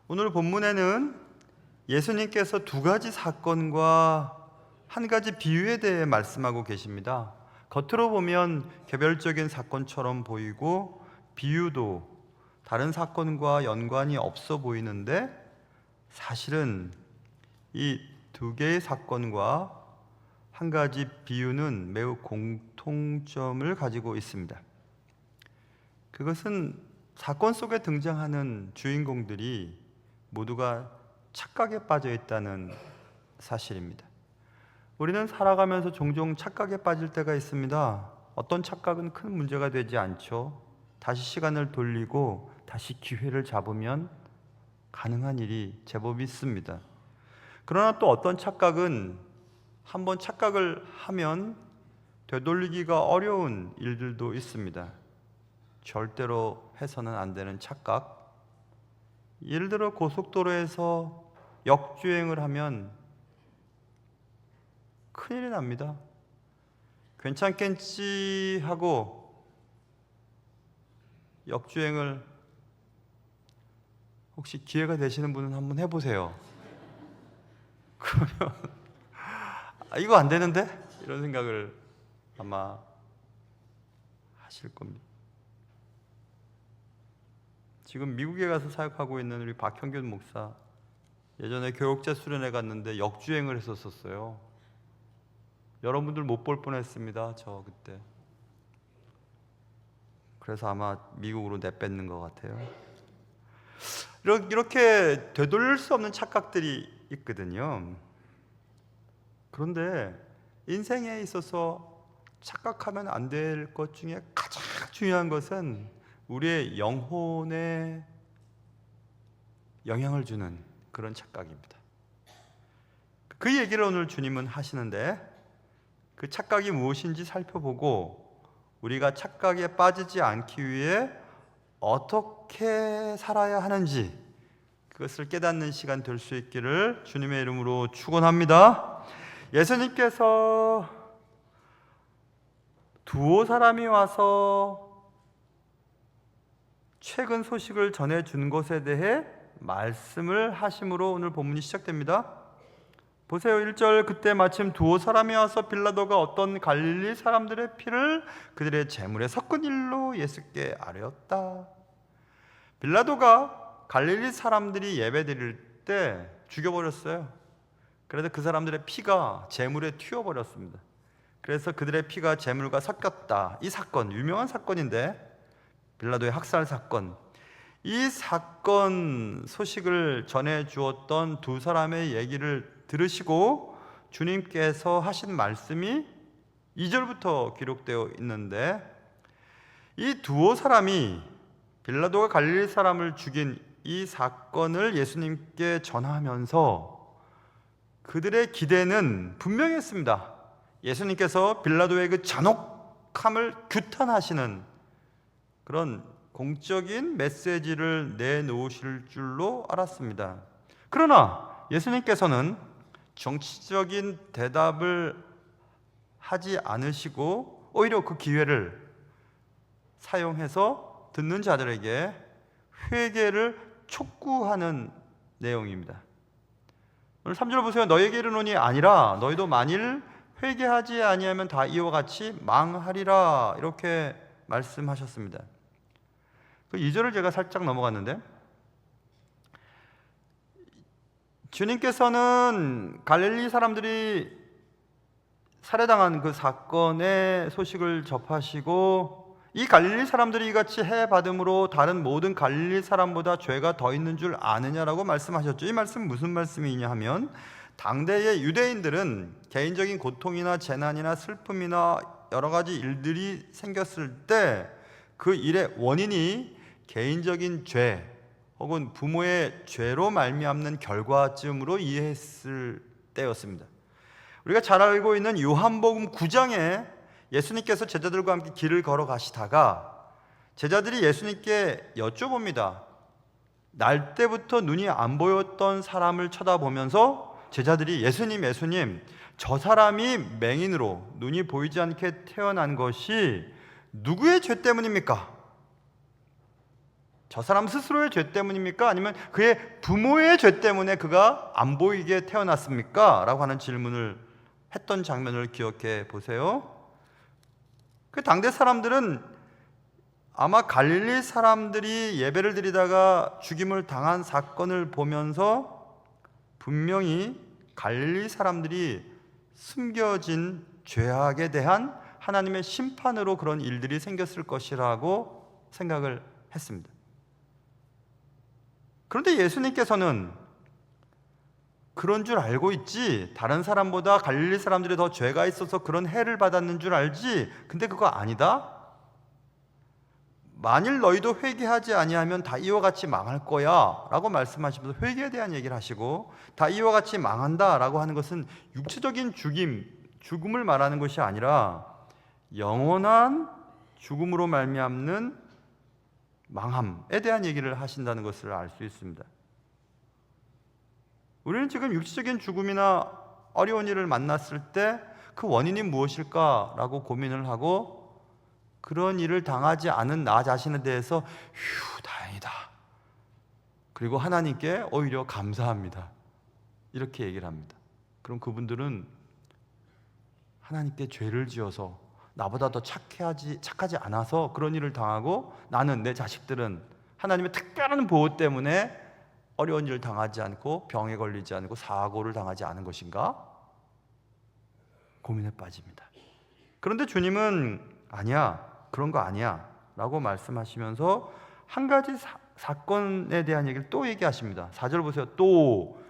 오늘 본문에는 예수님께서 두 가지 사건과 한 가지 비유에 대해 말씀하고 계십니다. 겉으로 보면 개별적인 사건처럼 보이고 비유도 다른 사건과 연관이 없어 보이는데 사실은 이 두 개의 사건과 한 가지 비유는 매우 공통점을 가지고 있습니다. 그것은 사건 속에 등장하는 주인공들이 모두가 착각에 빠져 있다는 사실입니다. 우리는 살아가면서 종종 착각에 빠질 때가 있습니다. 어떤 착각은 큰 문제가 되지 않죠. 다시 시간을 돌리고 다시 기회를 잡으면 가능한 일이 제법 있습니다. 그러나 또 어떤 착각은 한번 착각을 하면 되돌리기가 어려운 일들도 있습니다. 절대로 해서는 안 되는 착각. 예를 들어 고속도로에서 역주행을 하면 큰일이 납니다. 괜찮겠지 하고 역주행을 혹시 기회가 되시는 분은 한번 해보세요. 그러면 이거 안 되는데? 이런 생각을 아마 하실 겁니다. 지금 미국에 가서 사역하고 있는 우리 박형균 목사, 예전에 교육자 수련회 갔는데 역주행을 했었어요. 여러분들 못 볼 뻔했습니다. 저 그때. 그래서 아마 미국으로 내뺏는 것 같아요. 이렇게 되돌릴 수 없는 착각들이 있거든요. 그런데 인생에 있어서 착각하면 안 될 것 중에 가장 중요한 것은 우리의 영혼에 영향을 주는 그런 착각입니다. 그 얘기를 오늘 주님은 하시는데 그 착각이 무엇인지 살펴보고 우리가 착각에 빠지지 않기 위해 어떻게 살아야 하는지 그것을 깨닫는 시간 될 수 있기를 주님의 이름으로 축원합니다. 예수님께서 두어 사람이 와서 최근 소식을 전해준 것에 대해 말씀을 하심으로 오늘 본문이 시작됩니다. 보세요. 1절, 그때 마침 두어 사람이 와서 빌라도가 어떤 갈릴리 사람들의 피를 그들의 제물에 섞은 일로 예수께 아뢰었다. 빌라도가 갈릴리 사람들이 예배 드릴 때 죽여버렸어요. 그래서 그 사람들의 피가 제물에 튀어버렸습니다. 그래서 그들의 피가 제물과 섞였다. 이 사건, 유명한 사건인데 빌라도의 학살 사건. 이 사건 소식을 전해 주었던 두 사람의 얘기를 들으시고 주님께서 하신 말씀이 2절부터 기록되어 있는데 이 두어 사람이 빌라도가 갈릴리 사람을 죽인 이 사건을 예수님께 전하면서 그들의 기대는 분명했습니다. 예수님께서 빌라도의 그 잔혹함을 규탄하시는 그런 공적인 메시지를 내놓으실 줄로 알았습니다. 그러나 예수님께서는 정치적인 대답을 하지 않으시고 오히려 그 기회를 사용해서 듣는 자들에게 회개를 촉구하는 내용입니다. 오늘 3절 보세요. 너에게 이르노니 아니라 너희도 만일 회개하지 아니하면 다 이와 같이 망하리라 이렇게 말씀하셨습니다. 그 2절을 제가 살짝 넘어갔는데 주님께서는 갈릴리 사람들이 살해당한 그 사건의 소식을 접하시고 이 갈릴리 사람들이 이같이 해받음으로 다른 모든 갈릴리 사람보다 죄가 더 있는 줄 아느냐라고 말씀하셨죠. 이 말씀은 무슨 말씀이냐 하면 당대의 유대인들은 개인적인 고통이나 재난이나 슬픔이나 여러 가지 일들이 생겼을 때 그 일의 원인이 개인적인 죄 혹은 부모의 죄로 말미암는 결과쯤으로 이해했을 때였습니다. 우리가 잘 알고 있는 요한복음 9장에 예수님께서 제자들과 함께 길을 걸어가시다가 제자들이 예수님께 여쭤봅니다. 날 때부터 눈이 안 보였던 사람을 쳐다보면서 제자들이 예수님 저 사람이 맹인으로 눈이 보이지 않게 태어난 것이 누구의 죄 때문입니까? 저 사람 스스로의 죄 때문입니까? 아니면 그의 부모의 죄 때문에 그가 안 보이게 태어났습니까? 라고 하는 질문을 했던 장면을 기억해 보세요. 그 당대 사람들은 아마 갈릴리 사람들이 예배를 드리다가 죽임을 당한 사건을 보면서 분명히 갈릴리 사람들이 숨겨진 죄악에 대한 하나님의 심판으로 그런 일들이 생겼을 것이라고 생각을 했습니다. 그런데 예수님께서는 그런 줄 알고 있지, 다른 사람보다 갈릴리 사람들이 더 죄가 있어서 그런 해를 받았는 줄 알지, 근데 그거 아니다. 만일 너희도 회개하지 아니하면 다 이와 같이 망할 거야 라고 말씀하시면서 회개에 대한 얘기를 하시고, 다 이와 같이 망한다 라고 하는 것은 육체적인 죽음을 말하는 것이 아니라 영원한 죽음으로 말미암는 망함에 대한 얘기를 하신다는 것을 알 수 있습니다. 우리는 지금 육체적인 죽음이나 어려운 일을 만났을 때 그 원인이 무엇일까 라고 고민을 하고, 그런 일을 당하지 않은 나 자신에 대해서 휴, 다행이다, 그리고 하나님께 오히려 감사합니다, 이렇게 얘기를 합니다. 그럼 그분들은 하나님께 죄를 지어서 나보다 더 착하지 않아서 그런 일을 당하고, 나는, 내 자식들은 하나님의 특별한 보호 때문에 어려운 일을 당하지 않고 병에 걸리지 않고 사고를 당하지 않은 것인가? 고민에 빠집니다. 그런데 주님은 아니야, 그런 거 아니야 라고 말씀하시면서 한 가지 사건에 대한 얘기를 또 얘기하십니다. 4절 보세요. 또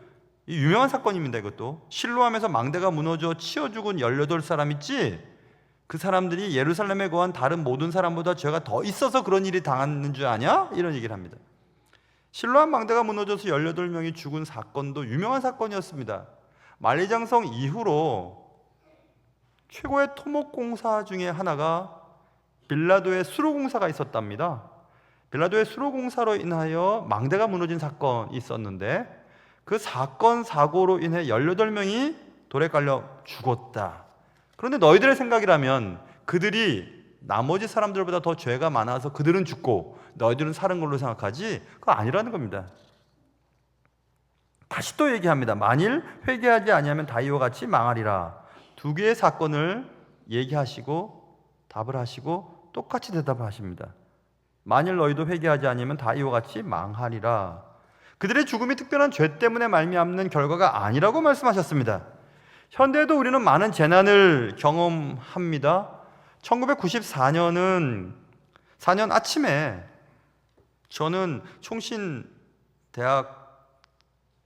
이 유명한 사건입니다. 이것도 실로암에서 망대가 무너져 치어 죽은 18사람 있지, 그 사람들이 예루살렘에 거한 다른 모든 사람보다 죄가 더 있어서 그런 일이 당하는 줄 아냐? 이런 얘기를 합니다. 실로암 망대가 무너져서 18명이 죽은 사건도 유명한 사건이었습니다. 만리장성 이후로 최고의 토목공사 중에 하나가 빌라도의 수로공사가 있었답니다. 빌라도의 수로공사로 인하여 망대가 무너진 사건이 있었는데, 그 사건 사고로 인해 18명이 돌에 깔려 죽었다. 그런데 너희들의 생각이라면 그들이 나머지 사람들보다 더 죄가 많아서 그들은 죽고 너희들은 사는 걸로 생각하지, 그거 아니라는 겁니다. 다시 또 얘기합니다. 만일 회개하지 아니하면 다 이와 같이 망하리라. 두 개의 사건을 얘기하시고 답을 하시고 똑같이 대답을 하십니다. 만일 너희도 회개하지 아니하면 다 이와 같이 망하리라. 그들의 죽음이 특별한 죄 때문에 말미암는 결과가 아니라고 말씀하셨습니다. 현대에도 우리는 많은 재난을 경험합니다. 1994년 아침에 저는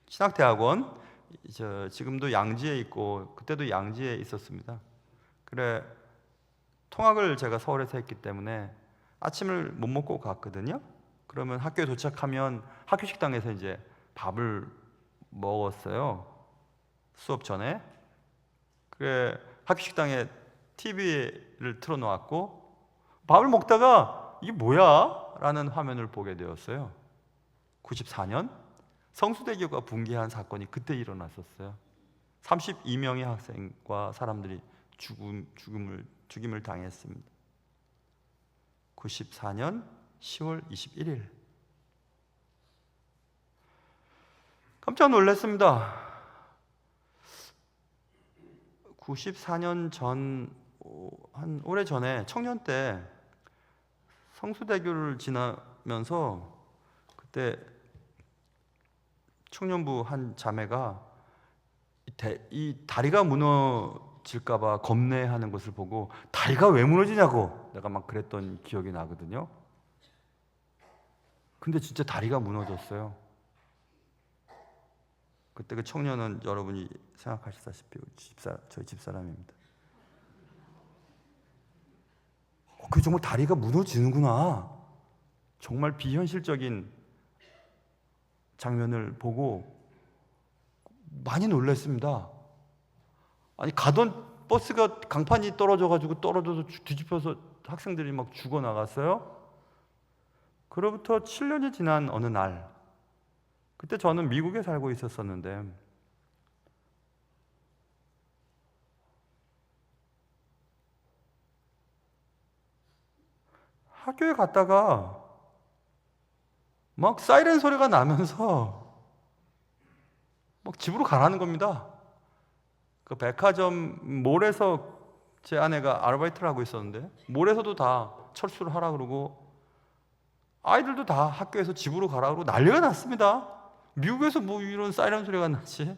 신학대학원, 지금도 양지에 있고 그때도 양지에 있었습니다. 그래, 통학을 제가 서울에서 했기 때문에 아침을 못 먹고 갔거든요. 그러면 학교에 도착하면 학교 식당에서 이제 밥을 먹었어요. 수업 전에. 그래, 학교 식당에 TV를 틀어놓았고 밥을 먹다가 이게 뭐야? 라는 화면을 보게 되었어요. 94년 성수대교가 붕괴한 사건이 그때 일어났었어요. 32명의 학생과 사람들이 죽임을 당했습니다. 94년 10월 21일. 깜짝 놀랐습니다. 94년 전, 한 오래전에 청년 때 성수대교를 지나면서 그때 청년부 한 자매가 이 다리가 무너질까봐 겁내하는 것을 보고 다리가 왜 무너지냐고 내가 막 그랬던 기억이 나거든요. 근데 진짜 다리가 무너졌어요. 그때 그 청년은 여러분이 생각하시다시피 저희 집사람입니다. 그 정말 다리가 무너지는구나. 정말 비현실적인 장면을 보고 많이 놀랐습니다. 아니, 가던 버스가 강판이 떨어져서 뒤집혀서 학생들이 막 죽어나갔어요. 그로부터 7년이 지난 어느 날, 그때 저는 미국에 살고 있었었는데 학교에 갔다가 막 사이렌 소리가 나면서 막 집으로 가라는 겁니다. 그 백화점 몰에서 제 아내가 아르바이트를 하고 있었는데 몰에서도 다 철수를 하라 그러고 아이들도 다 학교에서 집으로 가라 그러고 난리가 났습니다. 미국에서 뭐 이런 사이렌 소리가 나지?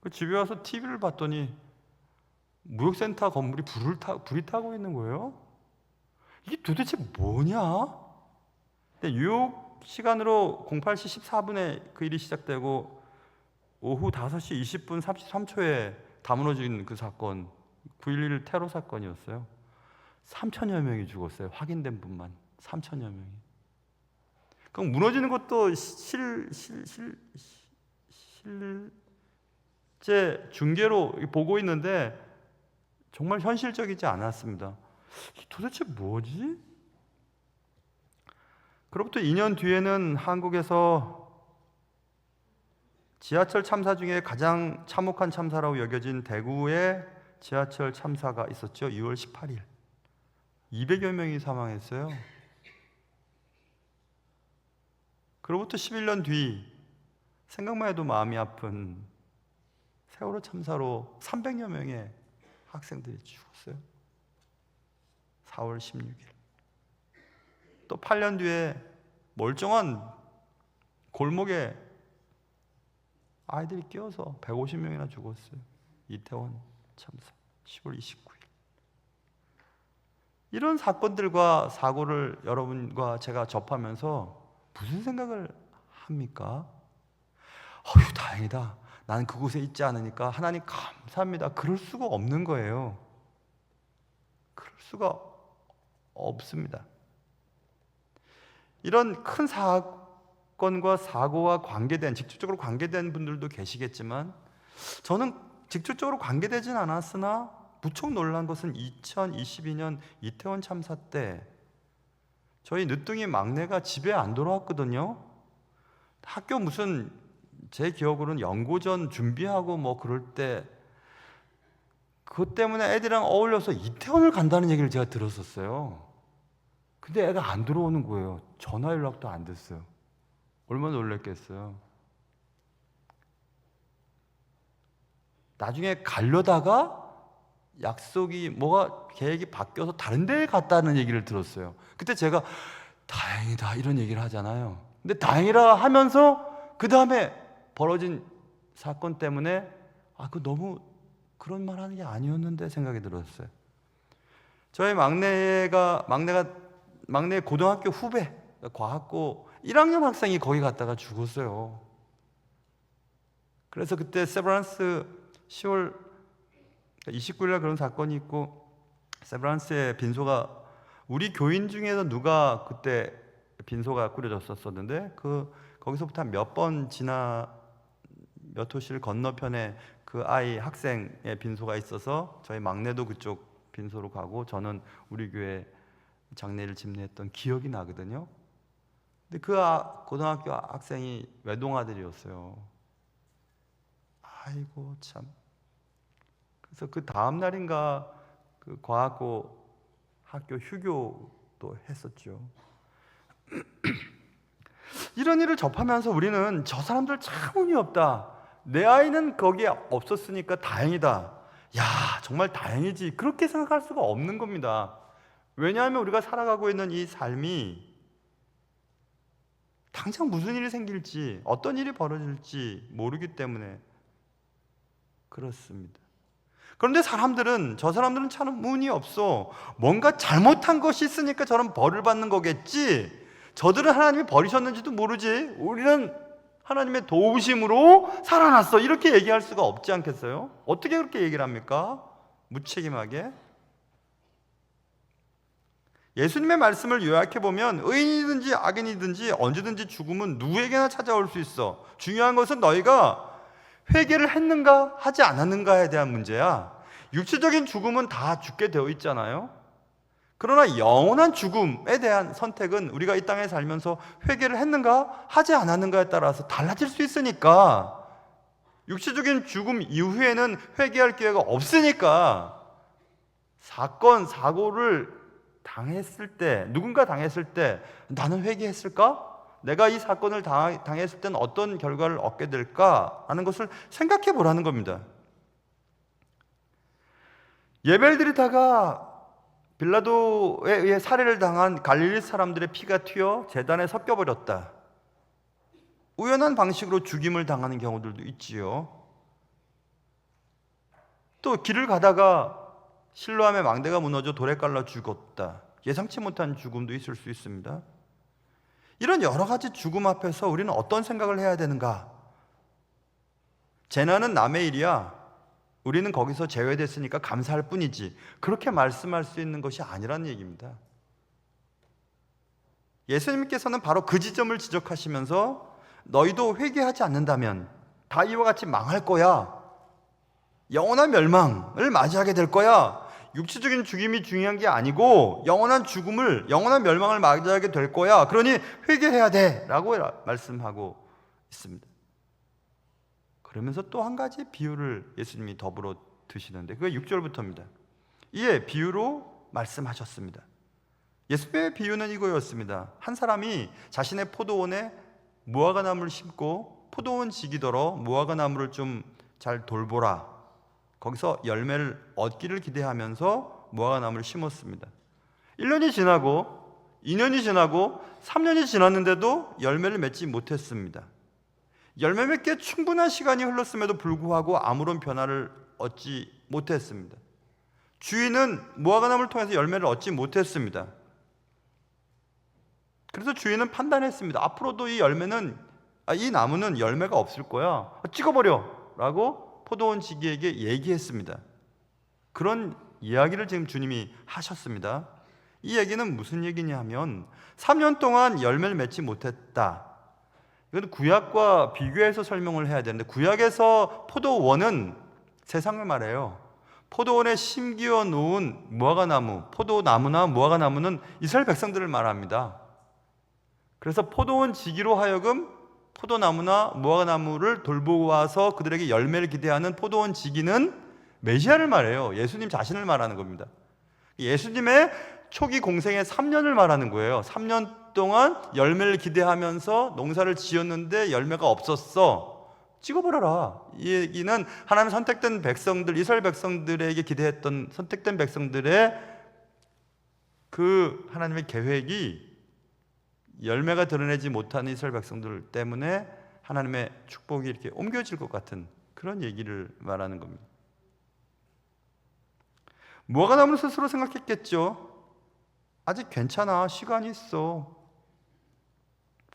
그 집에 와서 TV를 봤더니 무역센터 건물이 불이 타고 있는 거예요. 이게 도대체 뭐냐? 근데 뉴욕 시간으로 08시 14분에 그 일이 시작되고 오후 5시 20분 33초에 다 무너진 그 사건, 9.11 테러 사건이었어요. 3천여 명이 죽었어요. 확인된 분만 3천여 명이. 그럼 무너지는 것도 실제 중계로 보고 있는데 정말 현실적이지 않았습니다. 도대체 뭐지? 그로부터 2년 뒤에는 한국에서 지하철 참사 중에 가장 참혹한 참사라고 여겨진 대구의 지하철 참사가 있었죠. 2월 18일 200여 명이 사망했어요. 그로부터 11년 뒤 생각만 해도 마음이 아픈 세월호 참사로 300여 명의 학생들이 죽었어요. 4월 16일. 또 8년 뒤에 멀쩡한 골목에 아이들이 끼어서 150명이나 죽었어요. 이태원 참사 10월 29일. 이런 사건들과 사고를 여러분과 제가 접하면서 무슨 생각을 합니까? 어휴, 다행이다. 나는 그곳에 있지 않으니까 하나님 감사합니다. 그럴 수가 없는 거예요. 그럴 수가 없습니다. 이런 큰 사건과 사고와 직접적으로 관계된 분들도 계시겠지만 저는 직접적으로 관계되진 않았으나 무척 놀란 것은 2022년 이태원 참사 때 저희 늦둥이 막내가 집에 안 돌아왔거든요. 학교 무슨 제 기억으로는 연고전 준비하고 뭐 그럴 때 그것 때문에 애들이랑 어울려서 이태원을 간다는 얘기를 제가 들었었어요. 근데 애가 안 들어오는 거예요. 전화 연락도 안 됐어요. 얼마나 놀랐겠어요. 나중에 가려다가 약속이 뭐가 계획이 바뀌어서 다른 데에 갔다는 얘기를 들었어요. 그때 제가 다행이다 이런 얘기를 하잖아요. 근데 다행이라 하면서 그 다음에 벌어진 사건 때문에 그 너무 그런 말 하는 게 아니었는데 생각이 들었어요. 저희 막내의 고등학교 후배, 과학고 1학년 학생이 거기 갔다가 죽었어요. 그래서 그때 세브란스 10월 29일날 그런 사건이 있고 세브란스의 빈소가 우리 교인 중에서 누가 그때 빈소가 꾸려졌었는데 거기서부터 몇 호실 건너편에 그 아이 학생의 빈소가 있어서 저희 막내도 그쪽 빈소로 가고 저는 우리 교회 장례를 집례했던 기억이 나거든요. 근데 그 고등학교 학생이 외동아들이었어요. 아이고 참. 그래서 그 다음 날인가 그 과학고 학교 휴교도 했었죠. 이런 일을 접하면서 우리는 저 사람들 참 운이 없다. 내 아이는 거기에 없었으니까 다행이다. 야, 정말 다행이지. 그렇게 생각할 수가 없는 겁니다. 왜냐하면 우리가 살아가고 있는 이 삶이 당장 무슨 일이 생길지, 어떤 일이 벌어질지 모르기 때문에 그렇습니다. 그런데 저 사람들은 참 운이 없어. 뭔가 잘못한 것이 있으니까 저런 벌을 받는 거겠지. 저들은 하나님이 버리셨는지도 모르지. 우리는 하나님의 도우심으로 살아났어. 이렇게 얘기할 수가 없지 않겠어요? 어떻게 그렇게 얘기를 합니까? 무책임하게. 예수님의 말씀을 요약해보면 의인이든지 악인이든지 언제든지 죽음은 누구에게나 찾아올 수 있어. 중요한 것은 너희가 회개를 했는가 하지 않았는가에 대한 문제야. 육체적인 죽음은 다 죽게 되어 있잖아요. 그러나 영원한 죽음에 대한 선택은 우리가 이 땅에 살면서 회개를 했는가 하지 않았는가에 따라서 달라질 수 있으니까, 육체적인 죽음 이후에는 회개할 기회가 없으니까 사건, 사고를 당했을 때, 누군가 당했을 때 나는 회개했을까? 내가 이 사건을 당했을 때는 어떤 결과를 얻게 될까? 하는 것을 생각해 보라는 겁니다. 예배를 드리다가 빌라도에 의해 살해를 당한 갈릴리 사람들의 피가 튀어 제단에 섞여버렸다. 우연한 방식으로 죽임을 당하는 경우들도 있지요. 또 길을 가다가 실로암의 망대가 무너져 돌에 깔려 죽었다. 예상치 못한 죽음도 있을 수 있습니다. 이런 여러 가지 죽음 앞에서 우리는 어떤 생각을 해야 되는가? 재난은 남의 일이야. 우리는 거기서 제외됐으니까 감사할 뿐이지. 그렇게 말씀할 수 있는 것이 아니라는 얘기입니다. 예수님께서는 바로 그 지점을 지적하시면서 너희도 회개하지 않는다면 다 이와 같이 망할 거야. 영원한 멸망을 맞이하게 될 거야. 육체적인 죽임이 중요한 게 아니고 영원한 멸망을 맞이하게 될 거야. 그러니 회개해야 돼 라고 말씀하고 있습니다. 그러면서 또 한 가지 비유를 예수님이 더불어 드시는데 그게 6절부터입니다. 이에 비유로 말씀하셨습니다. 예수님의 비유는 이거였습니다. 한 사람이 자신의 포도원에 무화과나무를 심고 포도원 지기더러 무화과나무를 좀 잘 돌보라. 거기서 열매를 얻기를 기대하면서 무화과나무를 심었습니다. 1년이 지나고 2년이 지나고 3년이 지났는데도 열매를 맺지 못했습니다. 열매 맺기에 충분한 시간이 흘렀음에도 불구하고 아무런 변화를 얻지 못했습니다. 주인은 무화과나무를 통해서 열매를 얻지 못했습니다. 그래서 주인은 판단했습니다. 앞으로도 이 나무는 열매가 없을 거야. 찍어버려 라고 포도원 지기에게 얘기했습니다. 그런 이야기를 지금 주님이 하셨습니다. 이 얘기는 무슨 얘기냐 하면 3년 동안 열매를 맺지 못했다. 이건 구약과 비교해서 설명을 해야 되는데 구약에서 포도원은 세상을 말해요. 포도원에 심기어 놓은 무화과나무, 포도나무나 무화과나무는 이스라엘 백성들을 말합니다. 그래서 포도원 지기로 하여금 포도나무나 무화과나무를 돌보고 와서 그들에게 열매를 기대하는 포도원 지기는 메시아를 말해요. 예수님 자신을 말하는 겁니다. 예수님의 초기 공생의 3년을 말하는 거예요. 3년 동안 열매를 기대하면서 농사를 지었는데 열매가 없었어. 찍어버려라. 이 얘기는 하나님 선택된 백성들, 이스라엘 백성들에게 기대했던 선택된 백성들의 그 하나님의 계획이 열매가 드러내지 못하는 이스라엘 백성들 때문에 하나님의 축복이 이렇게 옮겨질 것 같은 그런 얘기를 말하는 겁니다. 무화과나무는 스스로 생각했겠죠. 아직 괜찮아. 시간이 있어.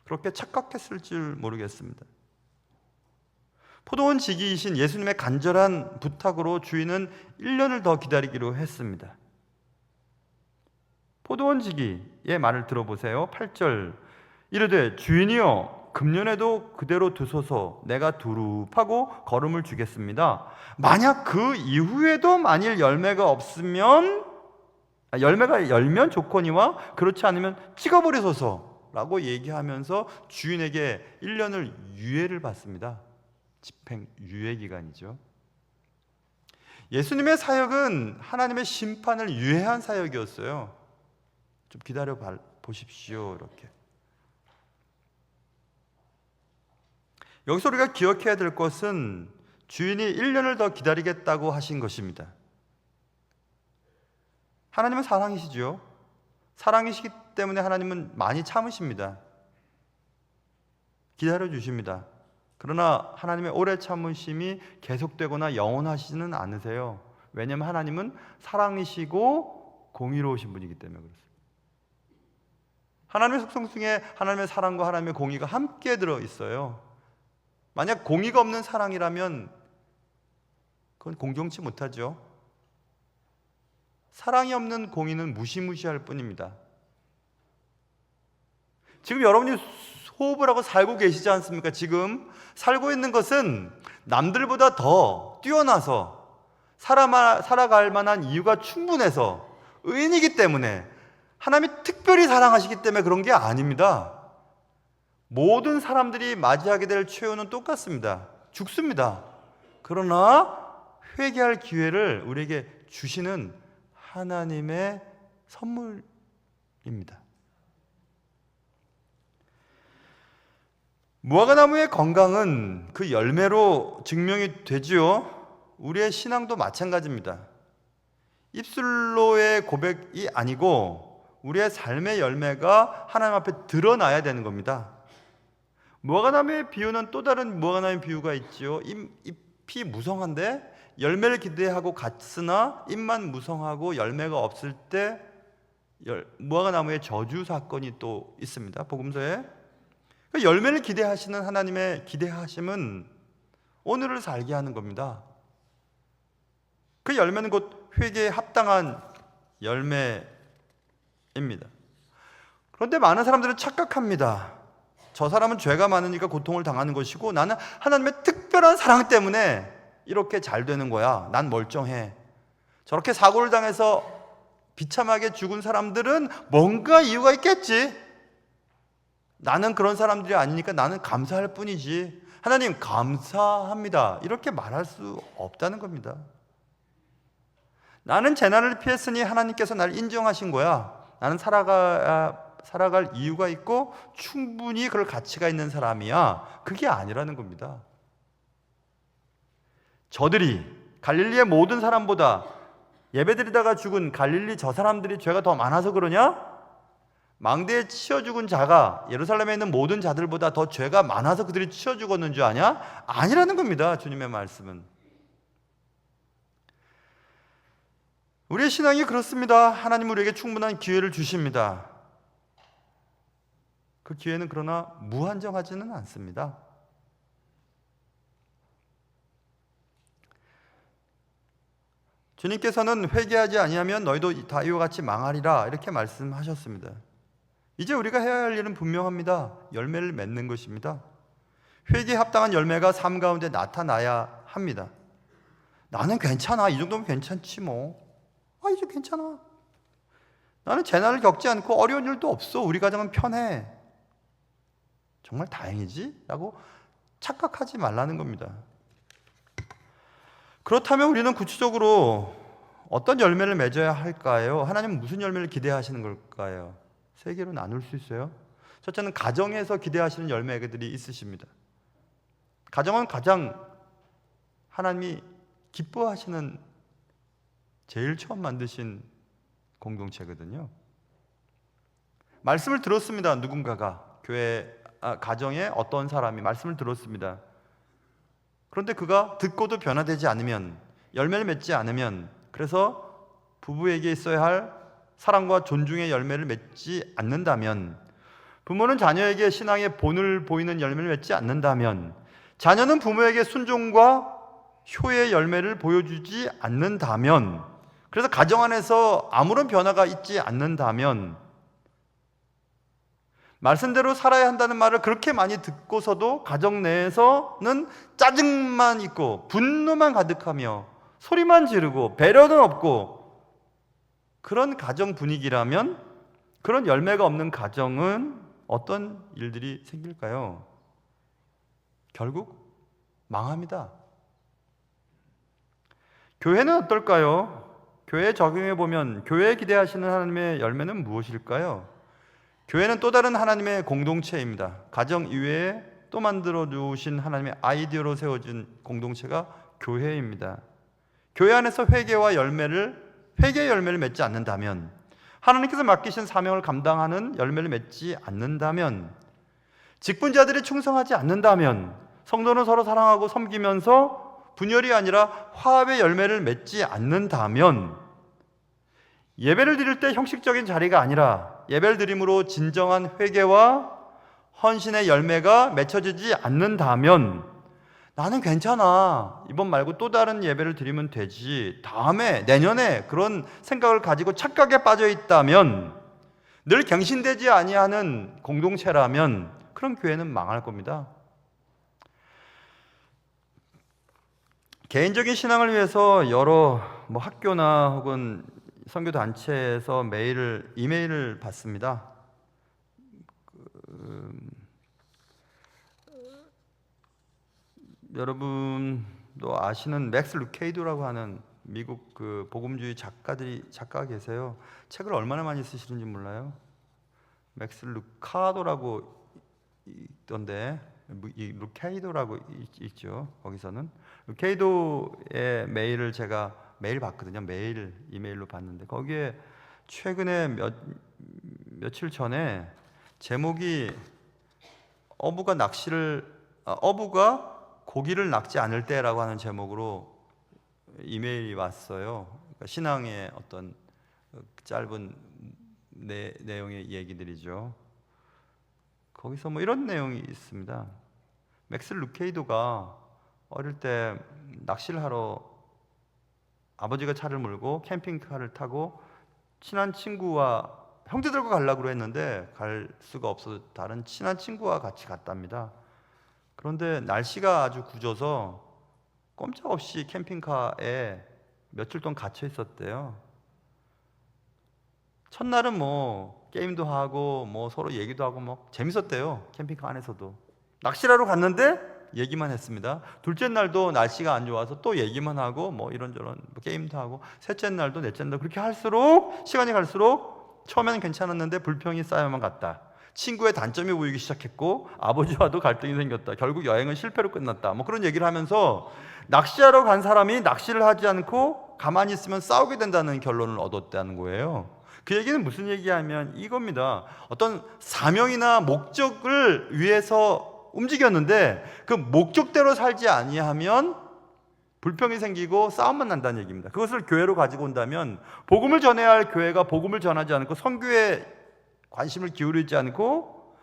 그렇게 착각했을 줄 모르겠습니다. 포도원 지기이신 예수님의 간절한 부탁으로 주인은 1년을 더 기다리기로 했습니다. 포도원 지기의 말을 들어보세요. 8절 이르되 주인이여 금년에도 그대로 두소서 내가 두릅하고 거름을 주겠습니다. 만약 그 이후에도 만일 열매가 없으면 열매가 열면 좋거니와 그렇지 않으면 찍어버리소서라고 얘기하면서 주인에게 1년을 유예를 받습니다. 집행 유예 기간이죠. 예수님의 사역은 하나님의 심판을 유예한 사역이었어요. 좀 기다려 보십시오. 이렇게. 여기서 우리가 기억해야 될 것은 주인이 1년을 더 기다리겠다고 하신 것입니다. 하나님은 사랑이시죠. 사랑이시기 때문에 하나님은 많이 참으십니다. 기다려 주십니다. 그러나 하나님의 오래 참으심이 계속되거나 영원하시지는 않으세요. 왜냐하면 하나님은 사랑이시고 공의로우신 분이기 때문에 그렇습니다. 하나님의 속성 중에 하나님의 사랑과 하나님의 공의가 함께 들어있어요. 만약 공의가 없는 사랑이라면 그건 공정치 못하죠. 사랑이 없는 공의는 무시무시할 뿐입니다. 지금 여러분이 호흡을 하고 살고 계시지 않습니까? 지금 살고 있는 것은 남들보다 더 뛰어나서 살아갈 만한 이유가 충분해서 의인이기 때문에 하나님이 특별히 사랑하시기 때문에 그런 게 아닙니다. 모든 사람들이 맞이하게 될 최후는 똑같습니다. 죽습니다. 그러나 회개할 기회를 우리에게 주시는 하나님의 선물입니다. 무화과나무의 건강은 그 열매로 증명이 되지요. 우리의 신앙도 마찬가지입니다. 입술로의 고백이 아니고 우리의 삶의 열매가 하나님 앞에 드러나야 되는 겁니다. 무화과나무의 비유는 또 다른 무화과나무의 비유가 있지요. 잎이 무성한데 열매를 기대하고 갔으나 잎만 무성하고 열매가 없을 때 무화과나무의 저주 사건이 또 있습니다. 복음서에. 열매를 기대하시는 하나님의 기대하심은 오늘을 살게 하는 겁니다. 그 열매는 곧 회개에 합당한 열매입니다. 그런데 많은 사람들은 착각합니다. 저 사람은 죄가 많으니까 고통을 당하는 것이고 나는 하나님의 특별한 사랑 때문에 이렇게 잘 되는 거야. 난 멀쩡해. 저렇게 사고를 당해서 비참하게 죽은 사람들은 뭔가 이유가 있겠지. 나는 그런 사람들이 아니니까 나는 감사할 뿐이지. 하나님 감사합니다. 이렇게 말할 수 없다는 겁니다. 나는 재난을 피했으니 하나님께서 나를 인정하신 거야. 나는 살아갈 이유가 있고 충분히 그럴 가치가 있는 사람이야. 그게 아니라는 겁니다. 저들이 갈릴리의 모든 사람보다 예배드리다가 죽은 갈릴리 저 사람들이 죄가 더 많아서 그러냐? 망대에 치여 죽은 자가 예루살렘에 있는 모든 자들보다 더 죄가 많아서 그들이 치여 죽었는 줄 아냐? 아니라는 겁니다. 주님의 말씀은. 우리의 신앙이 그렇습니다. 하나님 우리에게 충분한 기회를 주십니다. 그 기회는 그러나 무한정하지는 않습니다. 주님께서는 회개하지 아니하면 너희도 다 이와 같이 망하리라 이렇게 말씀하셨습니다. 이제 우리가 해야 할 일은 분명합니다. 열매를 맺는 것입니다. 회개에 합당한 열매가 삶 가운데 나타나야 합니다. 나는 괜찮아. 이 정도면 괜찮지 뭐. 이제 괜찮아. 나는 재난을 겪지 않고 어려운 일도 없어. 우리 가정은 편해. 정말 다행이지? 라고 착각하지 말라는 겁니다. 그렇다면 우리는 구체적으로 어떤 열매를 맺어야 할까요? 하나님은 무슨 열매를 기대하시는 걸까요? 세 개로 나눌 수 있어요. 첫째는 가정에서 기대하시는 열매들이 있으십니다. 가정은 가장 하나님이 기뻐하시는 제일 처음 만드신 공동체거든요. 말씀을 들었습니다. 누군가가 가정에 어떤 사람이 말씀을 들었습니다. 그런데 그가 듣고도 변화되지 않으면, 열매를 맺지 않으면, 그래서 부부에게 있어야 할 사랑과 존중의 열매를 맺지 않는다면, 부모는 자녀에게 신앙의 본을 보이는 열매를 맺지 않는다면, 자녀는 부모에게 순종과 효의 열매를 보여주지 않는다면, 그래서 가정 안에서 아무런 변화가 있지 않는다면, 말씀대로 살아야 한다는 말을 그렇게 많이 듣고서도 가정 내에서는 짜증만 있고 분노만 가득하며 소리만 지르고 배려는 없고, 그런 가정 분위기라면 그런 열매가 없는 가정은 어떤 일들이 생길까요? 결국 망합니다. 교회는 어떨까요? 교회에 적용해 보면 교회에 기대하시는 하나님의 열매는 무엇일까요? 교회는 또 다른 하나님의 공동체입니다. 가정 이외에 또 만들어 주신 하나님의 아이디어로 세워진 공동체가 교회입니다. 교회 안에서 회개의 열매를 맺지 않는다면, 하나님께서 맡기신 사명을 감당하는 열매를 맺지 않는다면, 직분자들이 충성하지 않는다면, 성도는 서로 사랑하고 섬기면서 분열이 아니라 화합의 열매를 맺지 않는다면, 예배를 드릴 때 형식적인 자리가 아니라 예배를 드림으로 진정한 회개와 헌신의 열매가 맺혀지지 않는다면, 나는 괜찮아, 이번 말고 또 다른 예배를 드리면 되지, 다음에 내년에, 그런 생각을 가지고 착각에 빠져 있다면, 늘 갱신되지 아니하는 공동체라면 그런 교회는 망할 겁니다. 개인적인 신앙을 위해서 여러 학교나 혹은 선교 단체에서 이메일을 받습니다. 여러분도 아시는 맥스 루케이드라고 하는 미국 그 복음주의 작가가 계세요. 책을 얼마나 많이 쓰시는지 몰라요. 맥스 루카도라고 있던데, 이 루케이도라고 있죠. 거기서는 루케이도의 메일을 제가 매일 봤거든요. 매일 이메일로 봤는데 거기에 최근에 며칠 전에 제목이 어부가 고기를 낚지 않을 때라고 하는 제목으로 이메일이 왔어요. 그러니까 신앙의 어떤 짧은 내용의 얘기들이죠. 거기서 뭐 이런 내용이 있습니다. 맥스 루케이도가 어릴 때 낚시를 하러 아버지가 차를 몰고 캠핑카를 타고 친한 친구와 형제들과 가려고 했는데 갈 수가 없어서 다른 친한 친구와 같이 갔답니다. 그런데 날씨가 아주 굳어서 꼼짝없이 캠핑카에 며칠 동안 갇혀 있었대요. 첫날은 뭐 게임도 하고 뭐 서로 얘기도 하고 뭐 재밌었대요. 캠핑카 안에서도. 낚시를 하러 갔는데 얘기만 했습니다. 둘째 날도 날씨가 안 좋아서 또 얘기만 하고 뭐 이런저런 뭐 게임도 하고, 셋째 날도 넷째 날도 그렇게 할수록 시간이 갈수록 처음에는 괜찮았는데 불평이 쌓여만 갔다. 친구의 단점이 보이기 시작했고 아버지와도 갈등이 생겼다. 결국 여행은 실패로 끝났다. 뭐 그런 얘기를 하면서 낚시하러 간 사람이 낚시를 하지 않고 가만히 있으면 싸우게 된다는 결론을 얻었다는 거예요. 그 얘기는 무슨 얘기하면 이겁니다. 어떤 사명이나 목적을 위해서 움직였는데 그 목적대로 살지 아니하면 불평이 생기고 싸움만 난다는 얘기입니다. 그것을 교회로 가지고 온다면 복음을 전해야 할 교회가 복음을 전하지 않고 선교에 관심을 기울이지 않고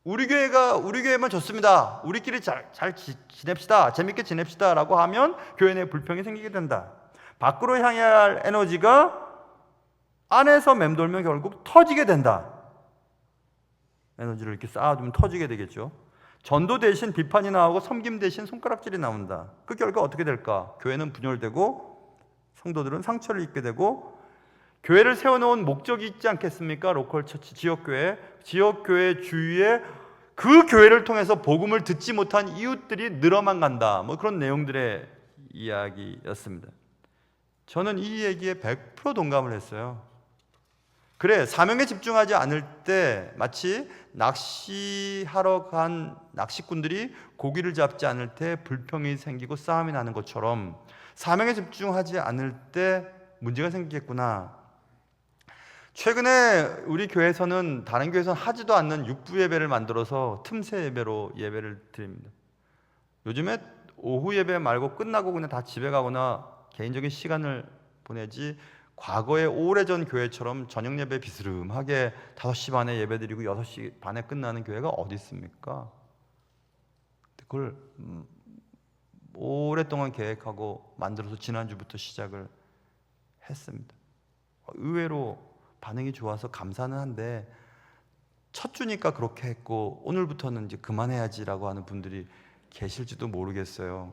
우리 교회만 좋습니다. 우리끼리 잘 지냅시다. 재밌게 지냅시다 라고 하면 교회 내에 불평이 생기게 된다. 밖으로 향해야 할 에너지가 안에서 맴돌면 결국 터지게 된다. 에너지를 이렇게 쌓아두면 터지게 되겠죠. 전도 대신 비판이 나오고 섬김 대신 손가락질이 나온다. 그 결과 어떻게 될까? 교회는 분열되고 성도들은 상처를 입게 되고, 교회를 세워놓은 목적이 있지 않겠습니까? 로컬 처치, 지역교회 주위에 그 교회를 통해서 복음을 듣지 못한 이웃들이 늘어만 간다. 뭐 그런 내용들의 이야기였습니다. 저는 이 얘기에 100% 동감을 했어요. 그래, 사명에 집중하지 않을 때 마치 낚시하러 간 낚시꾼들이 고기를 잡지 않을 때 불평이 생기고 싸움이 나는 것처럼 사명에 집중하지 않을 때 문제가 생기겠구나. 최근에 우리 교회에서는 다른 교회에서는 하지도 않는 육부 예배를 만들어서 틈새 예배로 예배를 드립니다. 요즘에 오후 예배 말고 끝나고 그냥 다 집에 가거나 개인적인 시간을 보내지, 과거에 오래전 교회처럼 저녁 예배 비스름하게 5시 반에 예배 드리고 6시 반에 끝나는 교회가 어디 있습니까? 그걸 오랫동안 계획하고 만들어서 지난주부터 시작을 했습니다. 의외로 반응이 좋아서 감사는 한데, 첫 주니까 그렇게 했고 오늘부터는 이제 그만해야지라고 하는 분들이 계실지도 모르겠어요.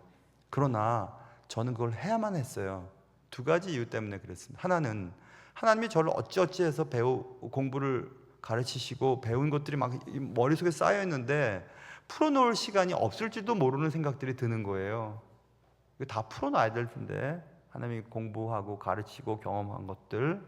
그러나 저는 그걸 해야만 했어요. 2가지 이유 때문에 그랬습니다. 하나는 하나님이 저를 어찌어찌해서 공부를 가르치시고 배운 것들이 막 머릿속에 쌓여 있는데 풀어놓을 시간이 없을지도 모르는 생각들이 드는 거예요. 이거 다 풀어놔야 될 텐데, 하나님이 공부하고 가르치고 경험한 것들,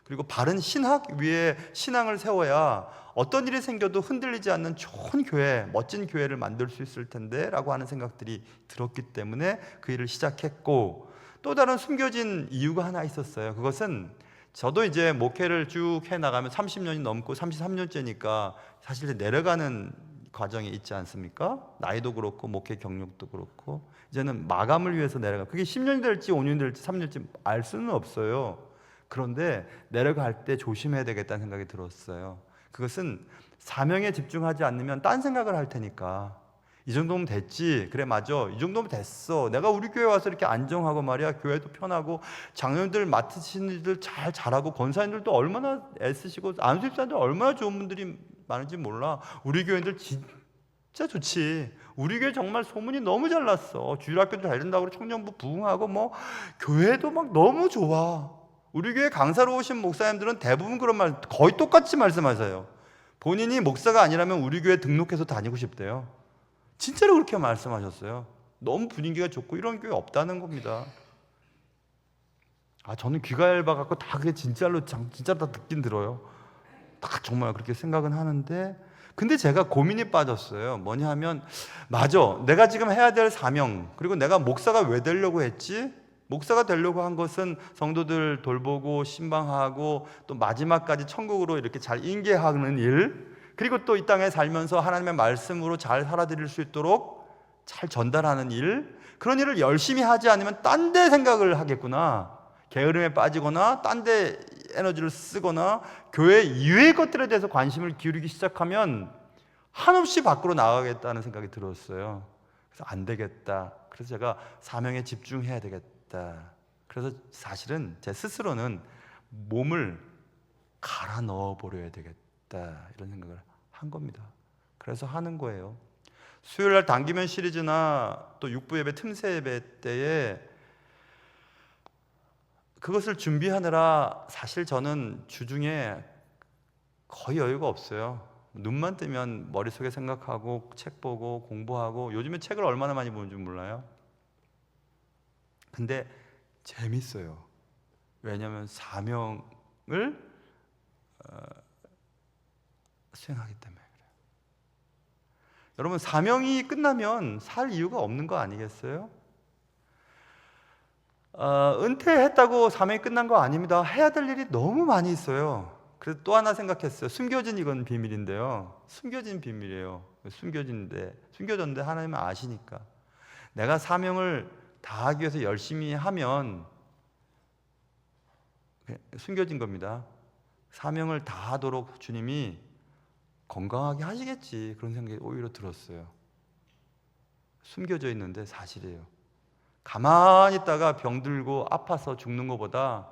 그리고 바른 신학 위에 신앙을 세워야 어떤 일이 생겨도 흔들리지 않는 좋은 교회, 멋진 교회를 만들 수 있을 텐데 라고 하는 생각들이 들었기 때문에 그 일을 시작했고, 또 다른 숨겨진 이유가 하나 있었어요. 그것은 저도 이제 목회를 쭉 해나가면 30년이 넘고 33년째니까 사실 내려가는 과정이 있지 않습니까? 나이도 그렇고 목회 경력도 그렇고 이제는 마감을 위해서 내려가. 그게 10년이 될지 5년이 될지 3년이 될지 알 수는 없어요. 그런데 내려갈 때 조심해야 되겠다는 생각이 들었어요. 그것은 사명에 집중하지 않으면 딴 생각을 할 테니까. 이 정도면 됐지. 그래, 맞아. 이 정도면 됐어. 내가 우리 교회 와서 이렇게 안정하고 말이야. 교회도 편하고 장로님들 맡으신 일들 잘 잘하고 권사님들도 얼마나 애쓰시고 안수집사님들 얼마나 좋은 분들이 많은지 몰라. 우리 교회들 진짜 좋지. 우리 교회 정말 소문이 너무 잘 났어. 주일학교도 잘 된다고 청년부 부흥하고 뭐 교회도 막 너무 좋아. 우리 교회 강사로 오신 목사님들은 대부분 그런 말 거의 똑같이 말씀하세요. 본인이 목사가 아니라면 우리 교회 등록해서 다니고 싶대요. 진짜로 그렇게 말씀하셨어요. 너무 분위기가 좋고 이런 교회 없다는 겁니다. 저는 귀가 얇아갖고 다 그게 진짜로 다 듣긴 들어요. 다 정말 그렇게 생각은 하는데, 근데 제가 고민이 빠졌어요. 뭐냐 하면, 맞아, 내가 지금 해야 될 사명, 그리고 내가 목사가 왜 되려고 했지? 목사가 되려고 한 것은 성도들 돌보고 신방하고 또 마지막까지 천국으로 이렇게 잘 인계하는 일, 그리고 또 이 땅에 살면서 하나님의 말씀으로 잘 살아드릴 수 있도록 잘 전달하는 일, 그런 일을 열심히 하지 않으면 딴 데 생각을 하겠구나, 게으름에 빠지거나 딴 데 에너지를 쓰거나 교회 이외의 것들에 대해서 관심을 기울이기 시작하면 한없이 밖으로 나가겠다는 생각이 들었어요. 그래서 안 되겠다. 그래서 제가 사명에 집중해야 되겠다. 그래서 사실은 제 스스로는 몸을 갈아 넣어 버려야 되겠다, 이런 생각을 한 겁니다. 그래서 하는 거예요. 수요일날 단기면 시리즈나 또 육부 예배, 틈새 예배 때에 그것을 준비하느라 사실 저는 주중에 거의 여유가 없어요. 눈만 뜨면 머릿속에 생각하고 책 보고 공부하고, 요즘에 책을 얼마나 많이 보는지 몰라요. 근데 재밌어요. 왜냐하면 사명을 수행하기 때문에 그래요. 여러분, 사명이 끝나면 살 이유가 없는 거 아니겠어요? 은퇴했다고 사명이 끝난 거 아닙니다. 해야 될 일이 너무 많이 있어요. 그래서 또 하나 생각했어요. 숨겨진, 이건 비밀인데요, 숨겨진 비밀이에요. 숨겨졌는데 하나님은 아시니까 내가 사명을 다하기 위해서 열심히 하면 숨겨진 겁니다. 사명을 다하도록 주님이 건강하게 하시겠지, 그런 생각이 오히려 들었어요. 숨겨져 있는데 사실이에요. 가만히 있다가 병들고 아파서 죽는 것보다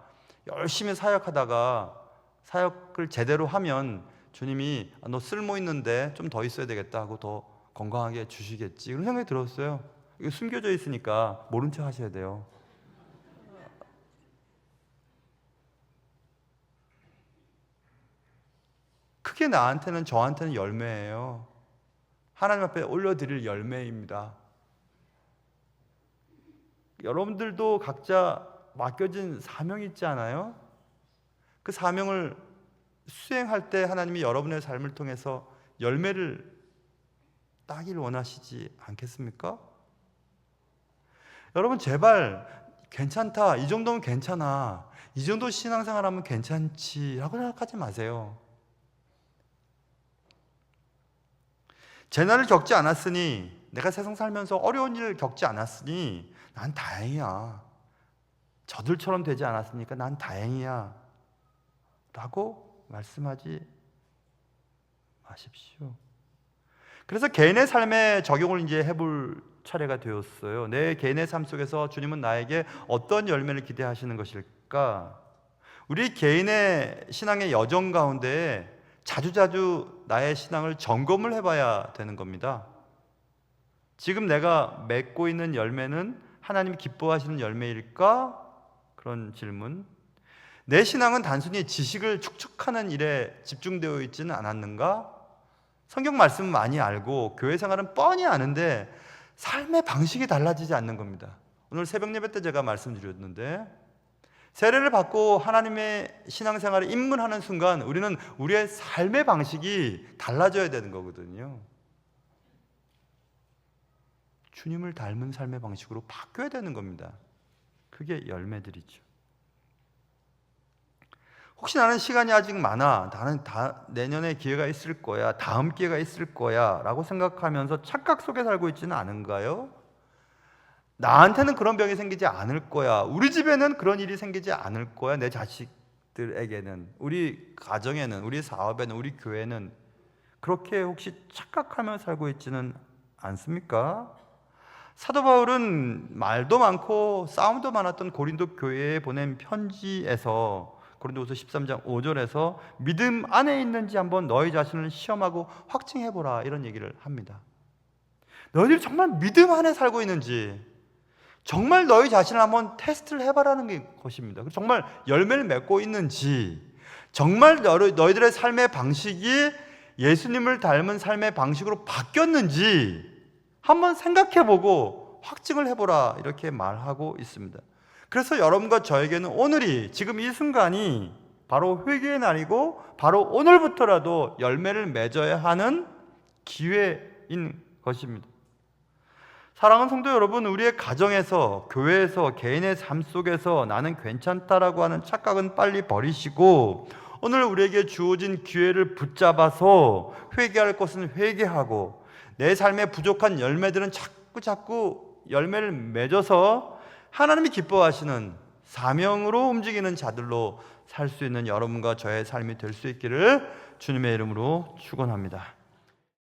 열심히 사역하다가 사역을 제대로 하면 주님이 너 쓸모 있는데 좀 더 있어야 되겠다 하고 더 건강하게 주시겠지, 그런 생각이 들었어요. 이거 숨겨져 있으니까 모른 척 하셔야 돼요. 그게 나한테는, 저한테는 열매예요. 하나님 앞에 올려드릴 열매입니다. 여러분들도 각자 맡겨진 사명이 있지 않아요? 그 사명을 수행할 때 하나님이 여러분의 삶을 통해서 열매를 따길 원하시지 않겠습니까? 여러분, 제발 괜찮다, 이 정도면 괜찮아, 이 정도 신앙생활하면 괜찮지 라고 생각하지 마세요. 재난을 겪지 않았으니, 내가 세상 살면서 어려운 일을 겪지 않았으니 난 다행이야, 저들처럼 되지 않았으니까 난 다행이야 라고 말씀하지 마십시오. 그래서 개인의 삶에 적용을 이제 해볼 차례가 되었어요. 내 개인의 삶 속에서 주님은 나에게 어떤 열매를 기대하시는 것일까? 우리 개인의 신앙의 여정 가운데 자주자주 나의 신앙을 점검을 해봐야 되는 겁니다. 지금 내가 맺고 있는 열매는 하나님이 기뻐하시는 열매일까? 그런 질문. 내 신앙은 단순히 지식을 축적하는 일에 집중되어 있지는 않았는가? 성경 말씀은 많이 알고 교회 생활은 뻔히 아는데 삶의 방식이 달라지지 않는 겁니다. 오늘 새벽 예배 때 제가 말씀드렸는데, 세례를 받고 하나님의 신앙생활에 입문하는 순간 우리는 우리의 삶의 방식이 달라져야 되는 거거든요. 주님을 닮은 삶의 방식으로 바뀌어야 되는 겁니다. 그게 열매들이죠. 혹시 나는 시간이 아직 많아, 나는 내년에 기회가 있을 거야, 다음 기회가 있을 거야 라고 생각하면서 착각 속에 살고 있지는 않은가요? 나한테는 그런 병이 생기지 않을 거야, 우리 집에는 그런 일이 생기지 않을 거야, 내 자식들에게는, 우리 가정에는, 우리 사업에는, 우리 교회는, 그렇게 혹시 착각하며 살고 있지는 않습니까? 사도 바울은 말도 많고 싸움도 많았던 고린도 교회에 보낸 편지에서, 고린도후서 13장 5절에서 믿음 안에 있는지 한번 너희 자신을 시험하고 확증해보라, 이런 얘기를 합니다. 너희들이 정말 믿음 안에 살고 있는지, 정말 너희 자신을 한번 테스트를 해봐라는 게 것입니다. 정말 열매를 맺고 있는지, 정말 너희들의 삶의 방식이 예수님을 닮은 삶의 방식으로 바뀌었는지 한번 생각해보고 확증을 해보라, 이렇게 말하고 있습니다. 그래서 여러분과 저에게는 오늘이, 지금 이 순간이 바로 회개의 날이고 바로 오늘부터라도 열매를 맺어야 하는 기회인 것입니다. 사랑하는 성도 여러분, 우리의 가정에서, 교회에서, 개인의 삶 속에서 나는 괜찮다라고 하는 착각은 빨리 버리시고 오늘 우리에게 주어진 기회를 붙잡아서 회개할 것은 회개하고 내 삶의 부족한 열매들은 자꾸 열매를 맺어서 하나님이 기뻐하시는 사명으로 움직이는 자들로 살 수 있는 여러분과 저의 삶이 될 수 있기를 주님의 이름으로 축원합니다.